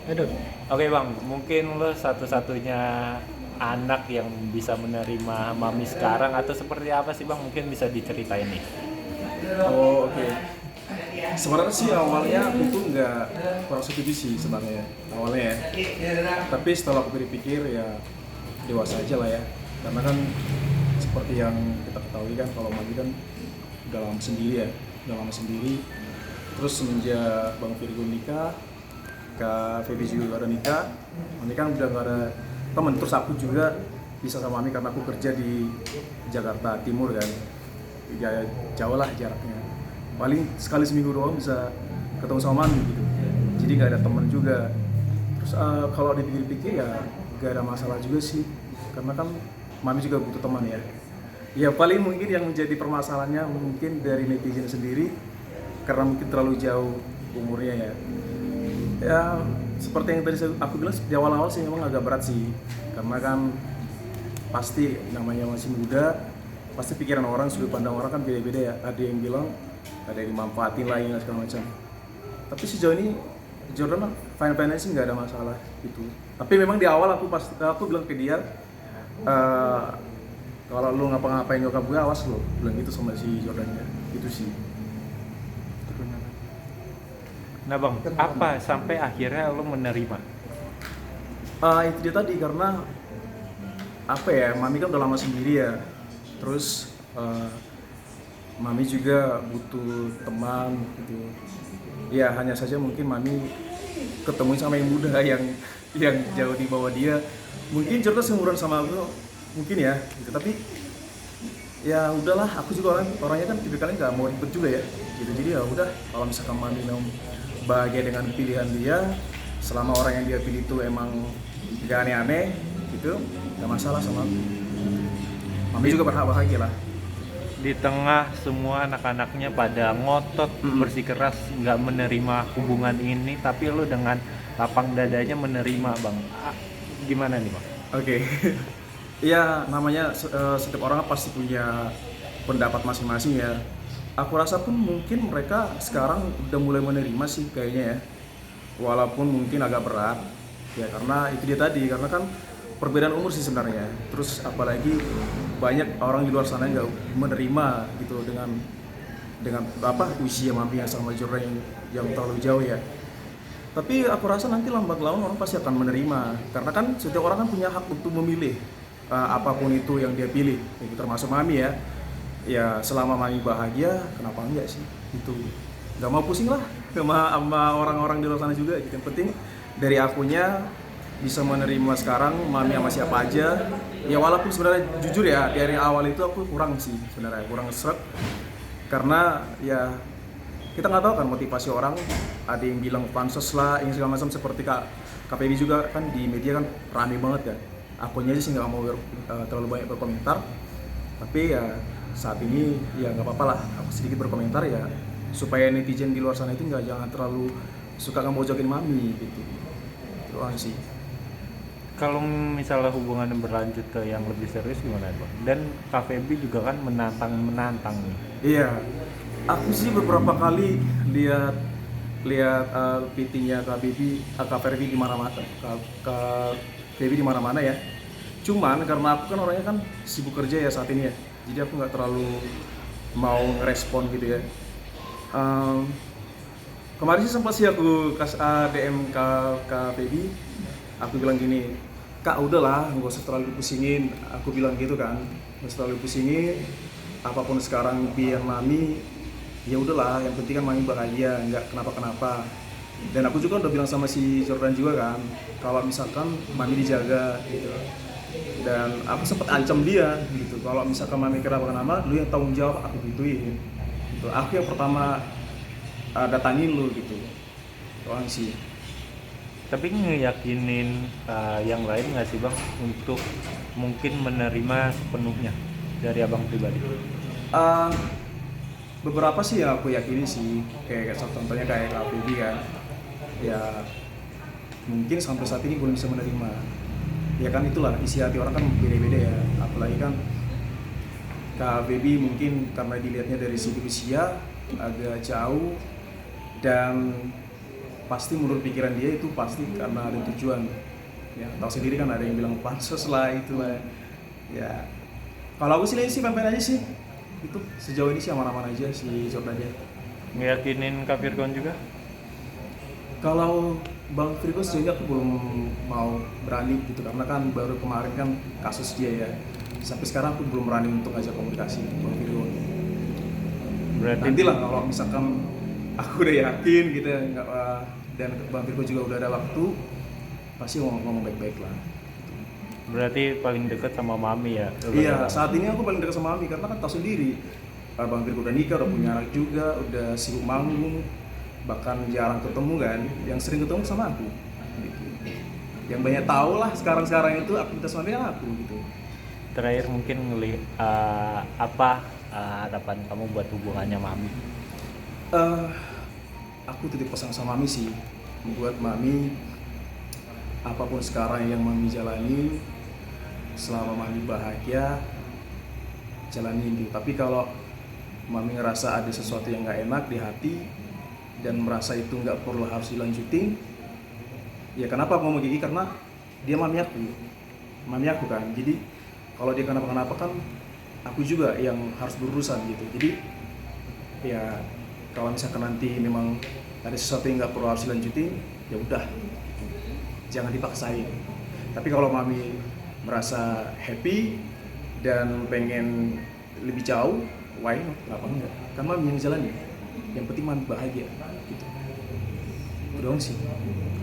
Aduh. Oke bang, mungkin lo satu-satunya anak yang bisa menerima mami sekarang atau seperti apa sih bang? Mungkin bisa diceritain nih. Oh, oke. Sebenarnya sih awalnya aku tuh nggak kurang setuju sih sebenarnya awalnya ya. Tapi setelah aku pikir-pikir ya dewasa aja lah ya. Karena kan seperti yang kita ketahui kan kalau Magi kan udah lama sendiri ya, udah lama sendiri. Terus semenjak Bang Virgo nikah, Kak Feby juga udah nikah, Mami kan udah gak ada temen. Terus aku juga bisa sama Mami karena aku kerja di Jakarta Timur kan, ya jauh lah jaraknya. Paling sekali seminggu doang bisa ketemu sama Mami gitu. Jadi gak ada temen juga. Terus kalau dipikir-pikir ya gak ada masalah juga sih, karena kan Mami juga butuh teman ya. Ya paling mungkin yang menjadi permasalahannya mungkin dari netizen sendiri karena mungkin terlalu jauh umurnya ya. Ya seperti yang tadi aku bilang di awal-awal sih memang agak berat sih, karena kan pasti namanya masih muda, pasti pikiran orang, sudut pandang orang kan beda-beda ya. Ada yang bilang ada yang dimanfaatin lain dan segala macam. Tapi sejauh ini Jordan fine-fine sih nggak ada masalah itu. Tapi memang di awal aku bilang ke dia, "Eh, kalau lu ngapa-ngapain nyokap gue awas lo," bilang gitu sama si Jordannya. Itu sih. Nah bang, apa sampai akhirnya lo menerima? Itu dia tadi, karena apa ya, Mami kan udah lama sendiri ya. Terus Mami juga butuh teman gitu. Ya hanya saja mungkin Mami ketemu sama yang muda yang jauh di bawah dia. Mungkin Jordan seumuran sama aku mungkin ya gitu. Tapi ya udahlah, aku juga orangnya kan tipikalnya nggak mau ribet juga ya gitu. Jadi ya udah, kalau misalkan Mami mau bahagia dengan pilihan dia, selama orang yang dia pilih itu emang gak aneh-aneh gitu, gak masalah sama aku. Mami Di, juga berhak bahagia lah. di tengah semua anak-anaknya pada ngotot bersikeras nggak menerima hubungan ini, tapi lo dengan lapang dadanya menerima bang. Gimana nih bang? Oke. Iya, namanya setiap orang pasti punya pendapat masing-masing ya. Aku rasa pun mungkin mereka sekarang udah mulai menerima sih kayaknya ya. Walaupun mungkin agak berat ya, karena itu dia tadi, karena kan perbedaan umur sih sebenarnya. Terus apalagi banyak orang di luar sana yang nggak menerima gitu dengan apa usia Mami yang sama Jordan yang terlalu jauh ya. Tapi aku rasa nanti lambat laun orang pasti akan menerima, karena kan setiap orang kan punya hak untuk memilih apapun itu yang dia pilih, itu termasuk Mami ya. Ya selama Mami bahagia, kenapa enggak sih? Itu nggak mau pusing lah sama orang-orang di luar sana juga gitu. Yang penting dari akunya bisa menerima sekarang Mami sama siapa aja. Ya walaupun sebenarnya jujur ya dari awal itu aku kurang sih sebenarnya, kurang seret, karena ya kita nggak tahu kan motivasi orang. Ada yang bilang pansos lah, yang segala macam, seperti KPI juga kan di media kan rame banget kan. Akunya sih nggak mau terlalu banyak berkomentar, tapi ya saat ini ya nggak apa-apa lah aku sedikit berkomentar ya, supaya netizen di luar sana itu nggak, jangan terlalu suka ngemojokin Mami gitu. Itu aja sih. Kalau misalnya hubungan berlanjut ke yang lebih serius gimana bang? Dan Kak Feby juga kan menantang nih. Iya, aku sih beberapa kali lihat lihat PT-nya Kak Ferdi di mana-mana, Kak Ferdi di mana-mana ya. Cuman karena aku kan orangnya kan sibuk kerja ya saat ini ya, jadi aku nggak terlalu mau ngerespon gitu ya. Em, Kemarin sih sempat sih aku DM Kak Ferdi, aku bilang gini, "Kak udahlah, nggak usah terlalu pusingin," aku bilang gitu kan, nggak usah terlalu pusingin, apapun sekarang biar Mami, ya udahlah, yang penting kan Mami bahagia, nggak kenapa-kenapa. Dan aku juga udah bilang sama si Jordan juga kan, kalau misalkan Mami dijaga gitu. Dan aku sempat ancam dia gitu, kalau misalkan Mami kenapa-kenapa, lu yang tanggung jawab, aku gituin gitu. Aku yang pertama datangin lu gitu, doang sih. Tapi ngeyakinin yang lain nggak sih bang untuk mungkin menerima sepenuhnya dari abang pribadi? Uh, Beberapa sih yang aku yakini sih, kayak contohnya kayak Kak Feby kan, ya mungkin sampai saat ini belum bisa menerima. Ya kan itulah, isi hati orang kan beda-beda ya, apalagi kan Kak Feby mungkin karena dilihatnya dari segi usia agak jauh, dan pasti menurut pikiran dia itu pasti karena ada tujuan. Ya tahu sendiri kan, ada yang bilang pansos lah itulah. Ya kalau aku sih sih pemain aja sih, itu sejauh ini sih aman-aman aja si Jordan ya. Ngeyakinin Kak Virgon juga? Kalau Bang Virgo sejauh ini aku belum mau berani gitu, karena kan baru kemarin kan kasus dia ya. Sampai sekarang aku belum berani untuk ngajak komunikasi Bang Virgo. Berarti Nantilah kalau misalkan aku udah yakin gitu ya, dan Bang Virgo juga udah ada waktu, pasti ngomong baik-baik lah. berarti paling deket sama Mami ya? Iya, saat ini aku paling dekat sama Mami karena kan tahu sendiri, Bang Virgo udah nikah, udah punya anak juga, udah sibuk manggung, bahkan jarang ketemu kan. Yang sering ketemu sama aku gitu. Yang banyak tahu lah sekarang itu aktivitas Mami kan aku gitu. Terakhir mungkin apa harapan kamu buat hubungannya Mami? Aku titip pesan sama Mami sih, buat Mami, apapun sekarang yang Mami jalani, selama Mami bahagia, jalanin gitu. Tapi kalau Mami ngerasa ada sesuatu yang nggak enak di hati dan merasa itu nggak perlu harus dilanjutin, ya kenapa aku ngomong gini? Karena dia mami aku kan. Jadi kalau dia kenapa-kenapa kan aku juga yang harus berurusan gitu. Jadi ya kalau misalkan nanti memang ada sesuatu yang nggak perlu harus dilanjutin, ya udah, jangan dipaksain. Tapi kalau Mami merasa happy dan pengen lebih jauh, why not? Kenapa enggak? Kan Mami yang jalanin. Yang penting Mami bahagia gitu. Itu doang sih.